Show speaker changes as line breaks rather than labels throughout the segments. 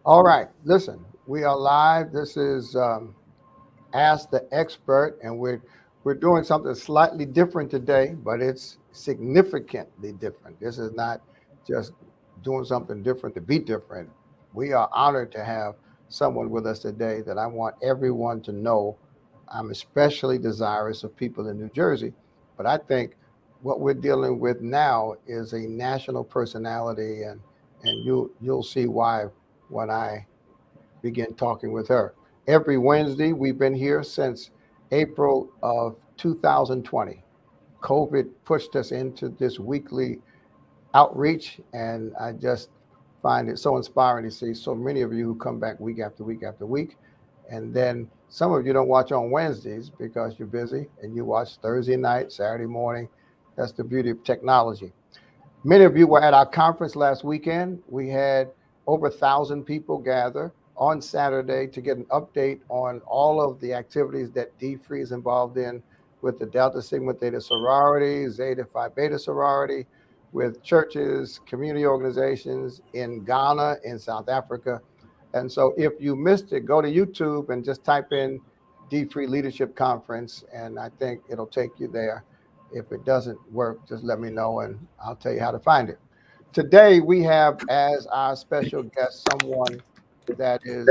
All right, listen, we are live. This is Ask the Expert, and we're doing something slightly different today, but it's significantly different. This is not just doing something different to be different. We are honored to have someone with us today that I want everyone to know. I'm especially desirous of people in New Jersey, but I think what we're dealing with now is a national personality, and you'll see why when I begin talking with her. Every Wednesday, we've been here since April of 2020. COVID pushed us into this weekly outreach, and I just find it so inspiring to see so many of you who come back week after week after week. And then some of you don't watch on Wednesdays because you're busy and you watch Thursday night, Saturday morning. That's the beauty of technology. Many of you were at our conference last weekend. We had over 1,000 people gather on Saturday to get an update on all of the activities that D3 is involved in with the Delta Sigma Theta sorority, Zeta Phi Beta sorority, with churches, community organizations in Ghana, in South Africa. And so if you missed it, go to YouTube and just type in D3 Leadership Conference, and I think it'll take you there. If it doesn't work, just let me know and I'll tell you how to find it. Today, we have as our special guest someone that is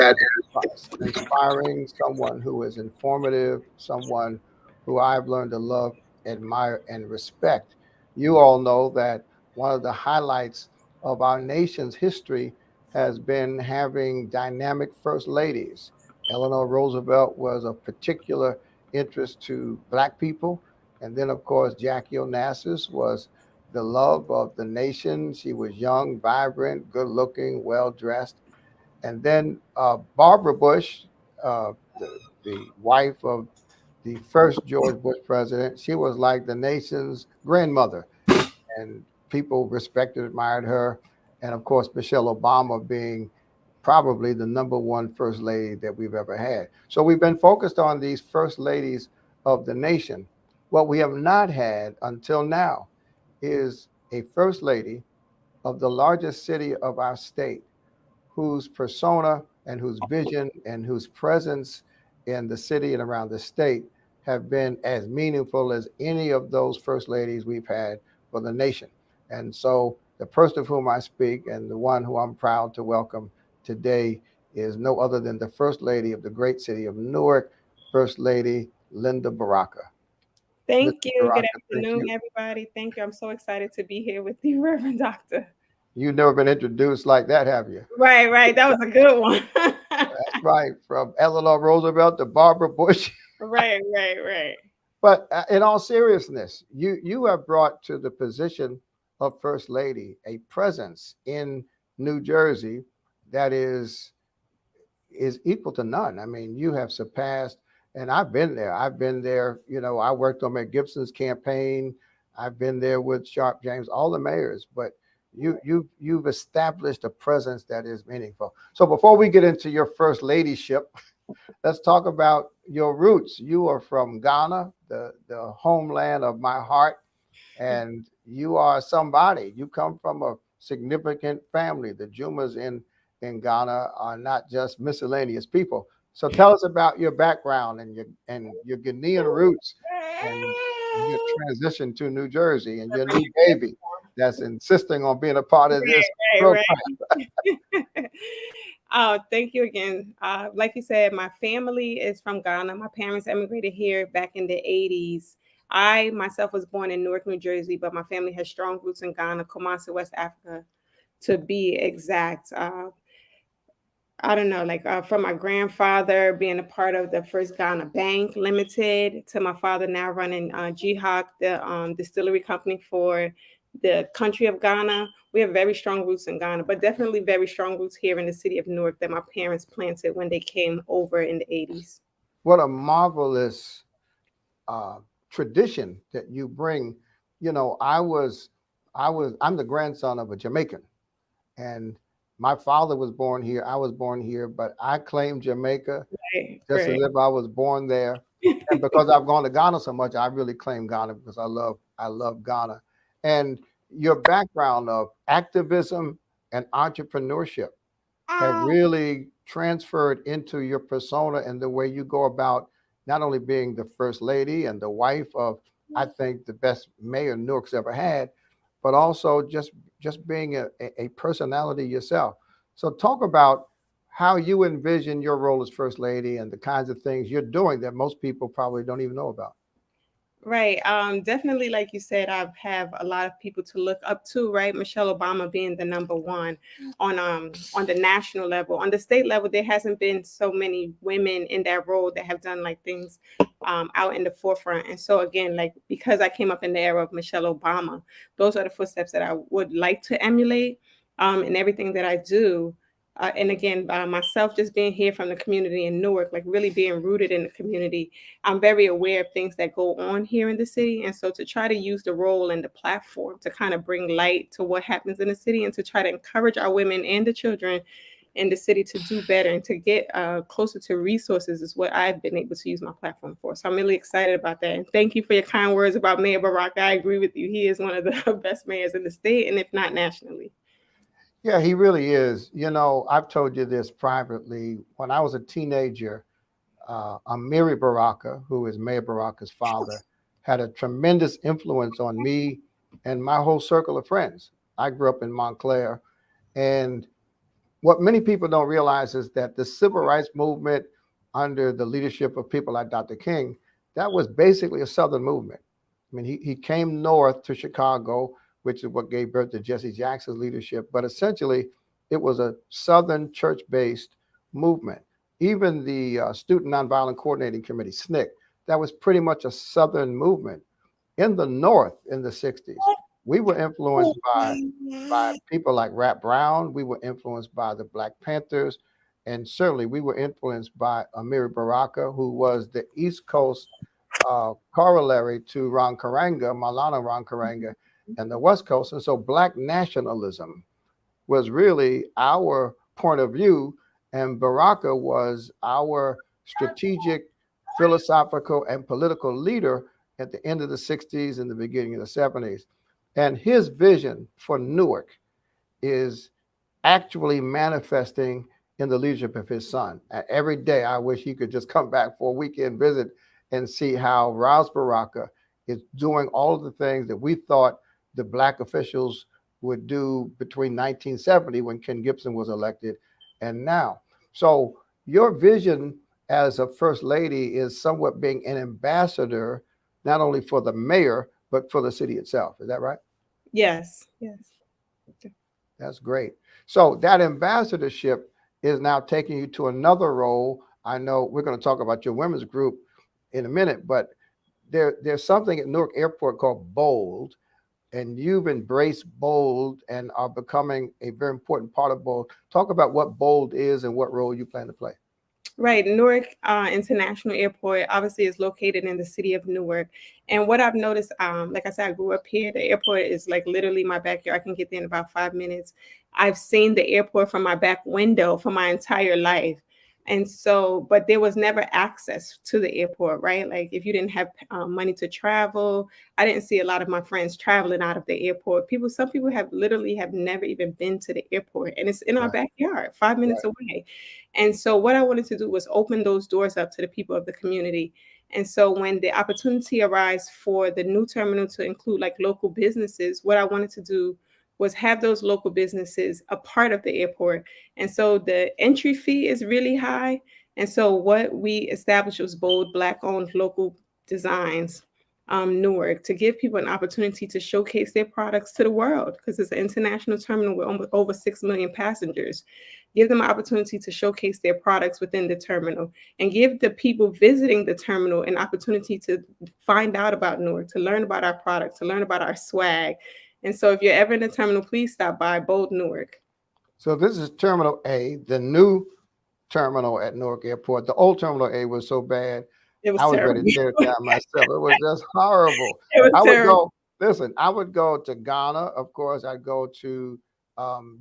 inspiring, someone who is informative, someone who I've learned to love, admire, and respect. You all know that one of the highlights of our nation's history has been having dynamic first ladies. Eleanor Roosevelt was of particular interest to Black people. And then, of course, Jackie Onassis was the love of the nation. She was young, vibrant, good looking, well dressed. And then Barbara Bush, the wife of the first George Bush president, she was like the nation's grandmother. And people respected, admired her. And of course, Michelle Obama being probably the number one first lady that we've ever had. So we've been focused on these first ladies of the nation. What we have not had until now is a first lady of the largest city of our state whose persona and whose vision and whose presence in the city and around the state have been as meaningful as any of those first ladies we've had for the nation. And so the person of whom I speak and the one who I'm proud to welcome today is no other than the First Lady of the great city of Newark, First Lady Linda Baraka. Mr.
Thank you. Good
Baraka, thank
afternoon,
you.
everybody. Thank you. I'm so excited to be here with you, Reverend Doctor.
You've never been introduced like that, have you?
Right, right. That was a good one.
That's right. From Eleanor Roosevelt to Barbara Bush.
Right, right, right.
But in all seriousness, you have brought to the position of First Lady a presence in New Jersey that is equal to none. I mean, you have surpassed, and I've been there. I've been there. You know, I worked on Mayor Gibson's campaign. I've been there with Sharp James, all the mayors. But you've established a presence that is meaningful. So before we get into your first ladyship, let's talk about your roots. You are from Ghana, the homeland of my heart, and you are somebody. You come from a significant family. The Jumas in Ghana are not just miscellaneous people. So tell us about your background and your Ghanaian roots and your transition to New Jersey and your new baby that's insisting on being a part of this
Right,
program.
right. Oh, thank you again. Like you said, my family is from Ghana. My parents immigrated here back in the 80s. I myself was born in Newark, New Jersey, but my family has strong roots in Ghana, Kumasi, West Africa, to be exact. I don't know, like from my grandfather being a part of the first Ghana Bank Limited to my father now running GHOC, the distillery company for the country of Ghana. We have very strong roots in Ghana, but definitely very strong roots here in the city of Newark that my parents planted when they came over in the 80s.
What a marvelous uh, tradition that you bring. You know, I'm the grandson of a Jamaican, and my father was born here. I was born here, but I claim Jamaica
Right,
just as
right.
if I was born there. And because I've gone to Ghana so much, I really claim Ghana because I love Ghana. And your background of activism and entrepreneurship. have really transferred into your persona and the way you go about not only being the first lady and the wife of, I think, the best mayor Newark's ever had, but also just being a personality yourself. So talk about how you envision your role as first lady and the kinds of things you're doing that most people probably don't even know about.
Right. Definitely, like you said, I have a lot of people to look up to, right? Michelle Obama being the number one on the national level. On the state level, there hasn't been so many women in that role that have done like things out in the forefront. And so again, like because I came up in the era of Michelle Obama, those are the footsteps that I would like to emulate in everything that I do. And again, myself just being here from the community in Newark, like really being rooted in the community, I'm very aware of things that go on here in the city. And so to try to use the role and the platform to kind of bring light to what happens in the city and to try to encourage our women and the children in the city to do better and to get closer to resources is what I've been able to use my platform for. So I'm really excited about that. And thank you for your kind words about Mayor Baraka. I agree with you. He is one of the best mayors in the state, and if not nationally.
Yeah, he really is. I've told you this privately. When I was a teenager, Amiri Baraka, who is Mayor Baraka's father, had a tremendous influence on me and my whole circle of friends. I grew up in Montclair, and what many people don't realize is that the civil rights movement under the leadership of people like Dr. King, that was basically a Southern movement. I mean, he came north to Chicago, which is what gave birth to Jesse Jackson's leadership, but essentially it was a Southern church-based movement. Even the Student Nonviolent Coordinating Committee, SNCC, that was pretty much a Southern movement. In the North in the 60s, we were influenced by people like Rap Brown. We were influenced by the Black Panthers. And certainly we were influenced by Amiri Baraka, who was the East Coast corollary to Ron Karanga, Malana Ron Karanga, and the West Coast. And so Black nationalism was really our point of view. And Baraka was our strategic, philosophical, and political leader at the end of the 60s and the beginning of the 70s. And his vision for Newark is actually manifesting in the leadership of his son. Every day, I wish he could just come back for a weekend visit and see how Rouse Baraka is doing all of the things that we thought the Black officials would do between 1970 when Ken Gibson was elected and now. So your vision as a first lady is somewhat being an ambassador, not only for the mayor, but for the city itself. Is that right?
Yes, yes.
That's great. So that ambassadorship is now taking you to another role. I know we're going to talk about your women's group in a minute, but there's something at Newark Airport called Bold, and you've embraced Bold and are becoming a very important part of Bold. Talk about what Bold is and what role you plan to play.
Right. Newark International Airport obviously is located in the city of Newark. And what I've noticed, like I said, I grew up here. The airport is like literally my backyard. I can get there in about 5 minutes. I've seen the airport from my back window for my entire life. And so, but there was never access to the airport, right? Like if you didn't have money to travel, I didn't see a lot of my friends traveling out of the airport. Some people have literally have never even been to the airport, and it's in our
Right,
backyard, 5 minutes
right.
away. And so, what I wanted to do was open those doors up to the people of the community. And so, when the opportunity arose for the new terminal to include like local businesses, what I wanted to do was have those local businesses a part of the airport. And so, the entry fee is really high. And so, what we established was bold, Black owned local designs. Newark to give people an opportunity to showcase their products to the world because it's an international terminal with over 6 million passengers. Give them an opportunity to showcase their products within the terminal and give the people visiting the terminal an opportunity to find out about Newark, to learn about our products, to learn about our swag. And so if you're ever in the terminal, please stop by Bold Newark.
So this is Terminal A, the new terminal at Newark Airport. The old Terminal A was so bad,
It was
I was
terrible.
ready to tear it down myself. It was just horrible.
It was
I would
terrible.
go, listen, I would go to Ghana, of course, I'd go to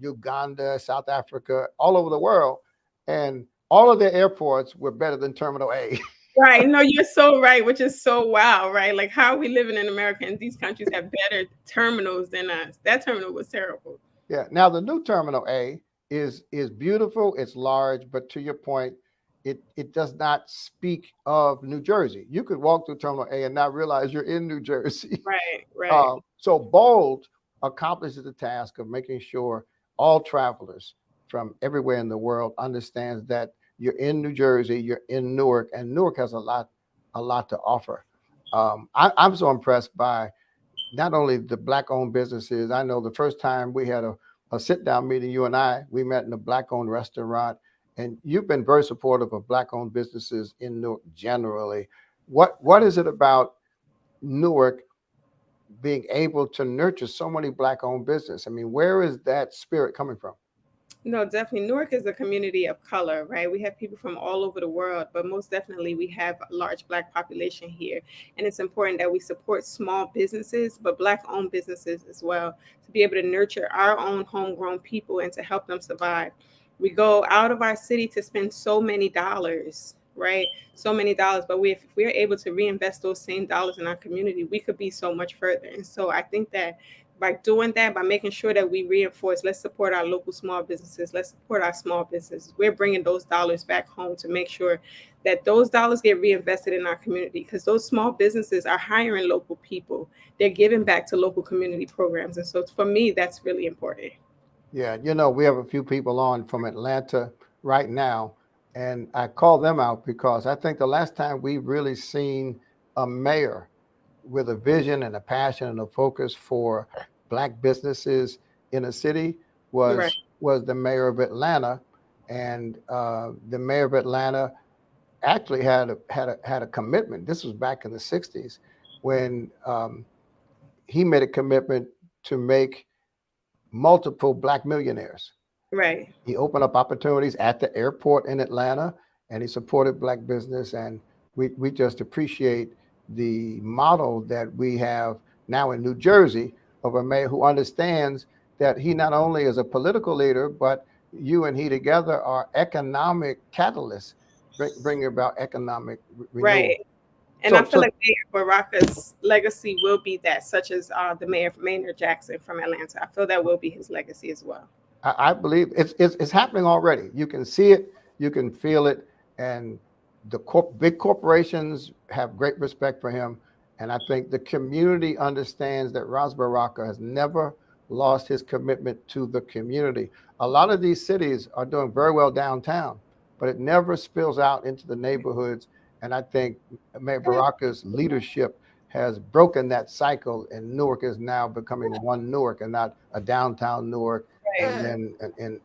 Uganda, South Africa, all over the world. And all of their airports were better than Terminal A.
Right. No, you're so right, which is so wow, right? Like how are we living in America and these countries have better terminals than us? That terminal was terrible.
Yeah. Now, the new Terminal A is beautiful. It's large, but to your point, it does not speak of New Jersey. You could walk through Terminal A and not realize you're in New Jersey.
Right, right,
So Bold accomplishes the task of making sure all travelers from everywhere in the world understands that you're in New Jersey, you're in Newark, and Newark has a lot to offer. I'm so impressed by not only the black-owned businesses. I know the first time we had a sit-down meeting, you and we met in a black-owned restaurant, and you've been very supportive of black-owned businesses in Newark generally. What is it about Newark being able to nurture so many black-owned business? I mean, where is that spirit coming from?
No, definitely. Newark is a community of color, right? We have people from all over the world, but most definitely we have a large Black population here. And it's important that we support small businesses, but Black owned businesses as well, to be able to nurture our own homegrown people and to help them survive. We go out of our city to spend so many dollars, right? So many dollars, but if we're able to reinvest those same dollars in our community, we could be so much further. And so I think that by doing that, by making sure that we reinforce, let's support our local small businesses, let's support our small businesses. We're bringing those dollars back home to make sure that those dollars get reinvested in our community, because those small businesses are hiring local people. They're giving back to local community programs. And so for me, that's really important.
Yeah, we have a few people on from Atlanta right now, and I call them out because I think the last time we really seen a mayor with a vision and a passion and a focus for black businesses in a city
Right,
was the mayor of Atlanta, and the mayor of Atlanta actually had a commitment. This was back in the '60s when he made a commitment to make multiple black millionaires.
right.
He opened up opportunities at the airport in Atlanta, and he supported black business. And we just appreciate the model that we have now in New Jersey of a mayor who understands that he not only is a political leader, but you and he together are economic catalysts, bringing about economic
Right.
renewal.
And I feel
So
like Mayor Baraka's legacy will be that, such as the mayor, Maynard Jackson from Atlanta. I feel that will be his legacy as well.
I believe it's happening already. You can see it, you can feel it, and the big corporations have great respect for him. And I think the community understands that Ras Baraka has never lost his commitment to the community. A lot of these cities are doing very well downtown, but it never spills out into the neighborhoods. And I think Mayor Baraka's leadership has broken that cycle, and Newark is now becoming one Newark and not a downtown Newark and
Right.
then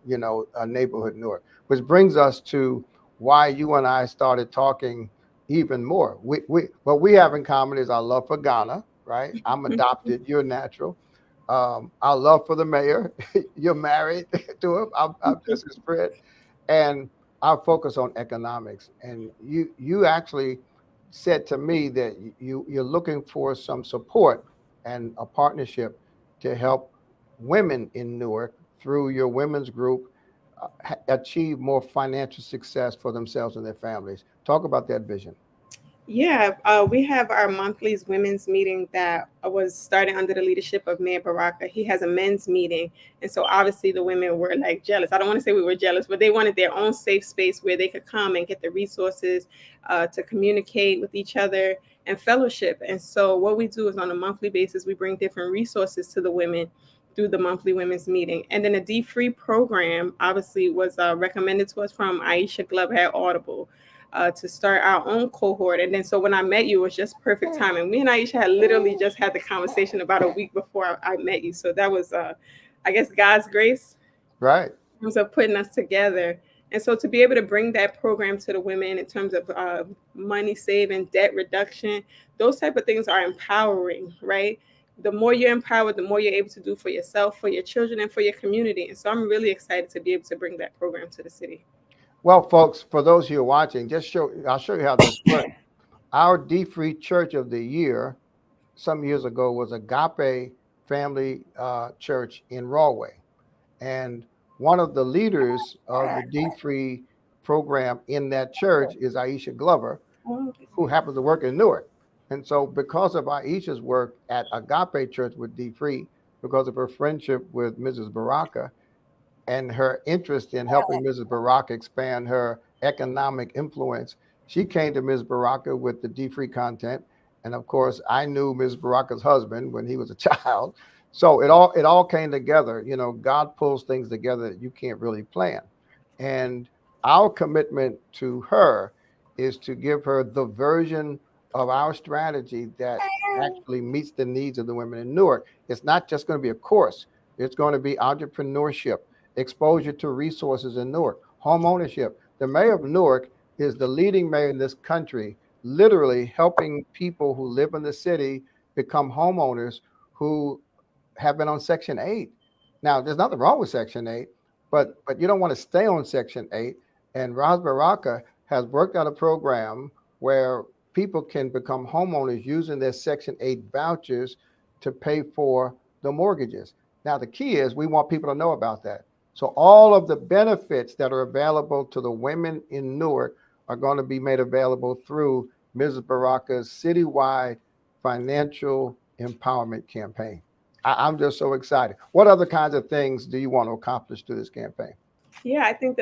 a neighborhood Newark, which brings us to why you and I started talking even more. What we have in common is our love for Ghana, right? I'm adopted, you're natural. Our love for the mayor, you're married to him. I'm just his friend, and our focus on economics. And you actually said to me that you're looking for some support and a partnership to help women in Newark through your women's group achieve more financial success for themselves and their families. Talk about that vision.
Yeah, we have our monthly women's meeting that was started under the leadership of Mayor Baraka. He has a men's meeting. And so obviously the women were like jealous. I don't want to say we were jealous, but they wanted their own safe space where they could come and get the resources to communicate with each other and fellowship. And so what we do is on a monthly basis, we bring different resources to the women through the monthly women's meeting. And then a D-Free program obviously was recommended to us from Aisha Glover at Audible to start our own cohort. And then so when I met you, it was just perfect timing. Me and Aisha had literally just had the conversation about a week before I met you. So that was, I guess, God's grace
Right.
in terms of putting us together. And so to be able to bring that program to the women in terms of money saving, debt reduction, those type of things are empowering, right? The more you're empowered, the more you're able to do for yourself, for your children, and for your community. And so I'm really excited to be able to bring that program to the city.
Well, folks, for those of you watching, I'll show you how this works. Our D-Free Church of the Year some years ago was Agape Family Church in Rawway. And one of the leaders of the D-Free program in that church is Aisha Glover,
Oh,
who happens to work in Newark. And so, because of Aisha's work at Agape Church with D Free, because of her friendship with Mrs. Baraka, and her interest in helping Mrs. Baraka expand her economic influence, she came to Ms. Baraka with the D-free content. And of course, I knew Ms. Baraka's husband when he was a child. So it all came together. You know, God pulls things together that you can't really plan. And our commitment to her is to give her the version of our strategy that actually meets the needs of the women in Newark. It's not just going to be a course. It's going to be entrepreneurship, exposure to resources in Newark, home ownership. The mayor of Newark is the leading mayor in this country, literally helping people who live in the city become homeowners who have been on Section 8. Now, there's nothing wrong with Section 8, but you don't want to stay on Section 8. And Ras Baraka has worked out a program where people can become homeowners using their Section 8 vouchers to pay for the mortgages. Now, the key is we want people to know about that. So all of the benefits that are available to the women in Newark are going to be made available through Mrs. Baraka's citywide financial empowerment campaign. I'm just so excited. What other kinds of things do you want to accomplish through this campaign?
Yeah, I think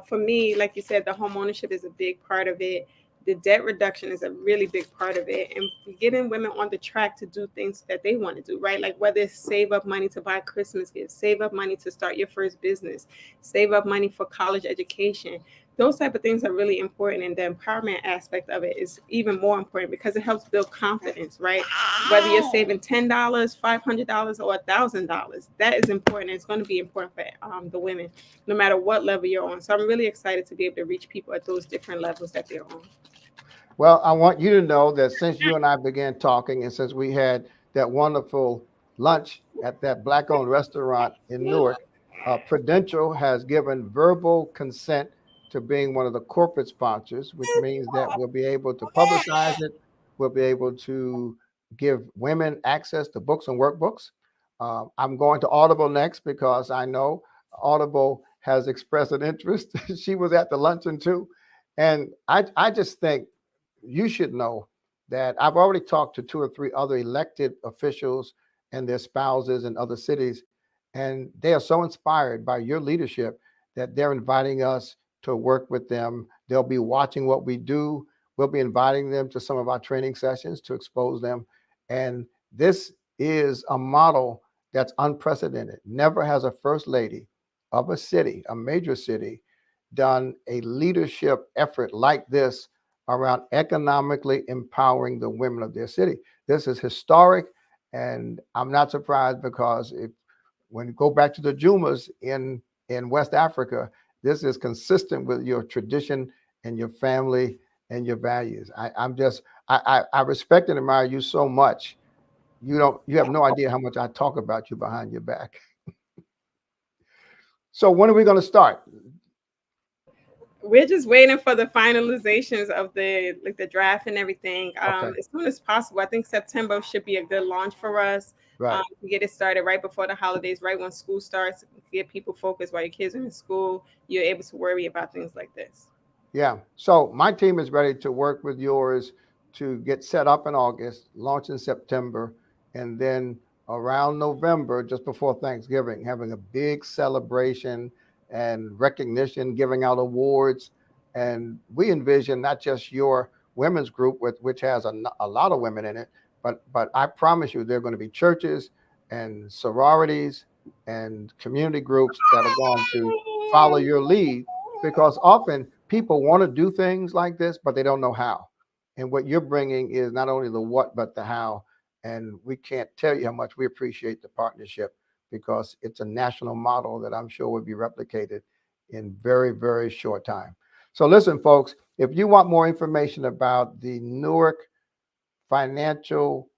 for me, like you said, the home ownership is a big part of it. The debt reduction is a really big part of it, and getting women on the track to do things that they want to do, right? Like whether it's save up money to buy Christmas gifts, save up money to start your first business, save up money for college education. Those type of things are really important, and the empowerment aspect of it is even more important because it helps build confidence, right? Whether you're saving $10, $500, or $1,000, that is important. It's going to be important for the women, no matter what level you're on. So I'm really excited to be able to reach people at those different levels that they're on.
Well, I want you to know that since you and I began talking, and since we had that wonderful lunch at that black-owned restaurant in Newark, Prudential has given verbal consent to being one of the corporate sponsors, which means that we'll be able to publicize it. We'll be able to give women access to books and workbooks. I'm going to Audible next because I know Audible has expressed an interest. She was at the luncheon too. And I just think you should know that I've already talked to two or three other elected officials and their spouses in other cities, and they are so inspired by your leadership that they're inviting us to work with them. They'll be watching what we do. We'll be inviting them to some of our training sessions to expose them. And this is a model that's unprecedented. Never has a first lady of a city, a major city, done a leadership effort like this around economically empowering the women of their city. This is historic, and I'm not surprised because if when you go back to the Jumas in West Africa, this is consistent with your tradition and your family and your values. I respect and admire you so much. You have no idea how much I talk about you behind your back. So when are we going to start?
We're just waiting for the finalizations of the draft and everything.
Okay,
As soon as possible. I think September should be a good launch for us.
right.
To get it started right before the holidays, right when school starts, get people focused while your kids are in school. You're able to worry about things like this.
Yeah. So my team is ready to work with yours to get set up in August, launch in September, and then around November, just before Thanksgiving, having a big celebration and recognition, giving out awards. And we envision not just your women's group, which has a lot of women in it, but I promise you, there are going to be churches and sororities and community groups that are going to follow your lead because often people want to do things like this, but they don't know how. And what you're bringing is not only the what, but the how. And we can't tell you how much we appreciate the partnership because it's a national model that I'm sure will be replicated in very, very short time. So, listen, folks, if you want more information about the Newark Financial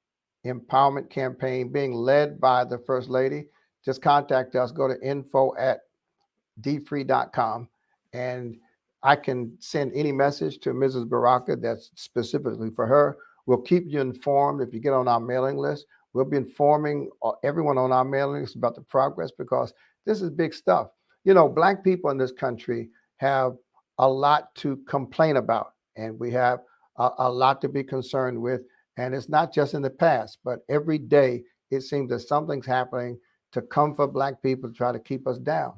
Empowerment Campaign being led by the First Lady, just contact us. Go to info@dfree.com, and I can send any message to Mrs. Baraka that's specifically for her. We'll keep you informed if you get on our mailing list. We'll be informing everyone on our mailing list about the progress because this is big stuff. You know, Black people in this country have a lot to complain about, and we have a lot to be concerned with. And it's not just in the past, but every day it seems that something's happening to come for Black people to try to keep us down.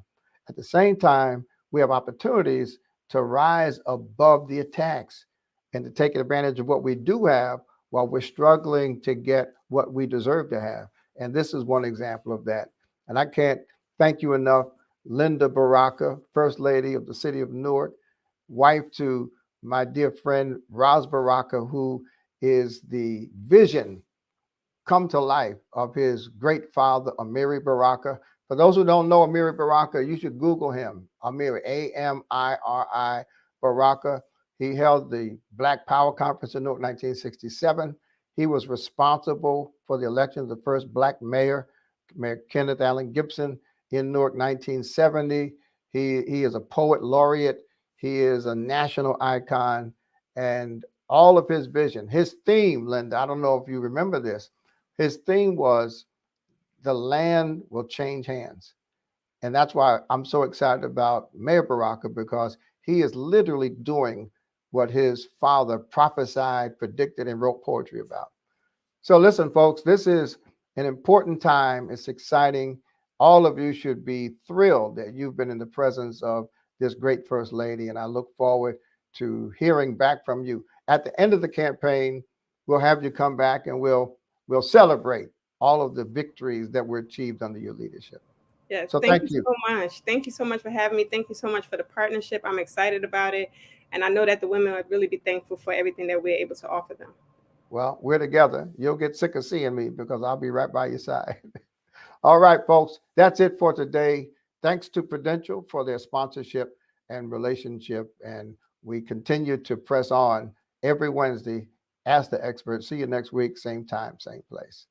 At the same time, we have opportunities to rise above the attacks and to take advantage of what we do have while we're struggling to get what we deserve to have. And this is one example of that. And I can't thank you enough, Linda Baraka, First Lady of the City of Newark, wife to my dear friend Raz Baraka, who is the vision come to life of his great father, Amiri Baraka. For those who don't know Amiri Baraka, you should Google him. Amiri, Amiri Baraka. He held the Black Power Conference in Newark 1967. He was responsible for the election of the first Black mayor, Mayor Kenneth Allen Gibson, in Newark 1970. He is a poet laureate. He is a national icon. And all of his vision, his theme, Linda, I don't know if you remember this, his theme was the land will change hands. And that's why I'm so excited about Mayor Baraka, because he is literally doing what his father prophesied, predicted, and wrote poetry about. So listen, folks, this is an important time. It's exciting. All of you should be thrilled that you've been in the presence of this great First Lady, and I look forward to hearing back from you. At the end of the campaign, we'll have you come back and we'll celebrate all of the victories that were achieved under your leadership.
Yes,
So
thank
thank
you
you.
so much. Thank you so much for having me. Thank you so much for the partnership. I'm excited about it. And I know that the women would really be thankful for everything that we're able to offer them.
Well, we're together. You'll get sick of seeing me because I'll be right by your side. All right, folks, that's it for today. Thanks to Prudential for their sponsorship and relationship. And we continue to press on every Wednesday. Ask the expert. See you next week, same time, same place.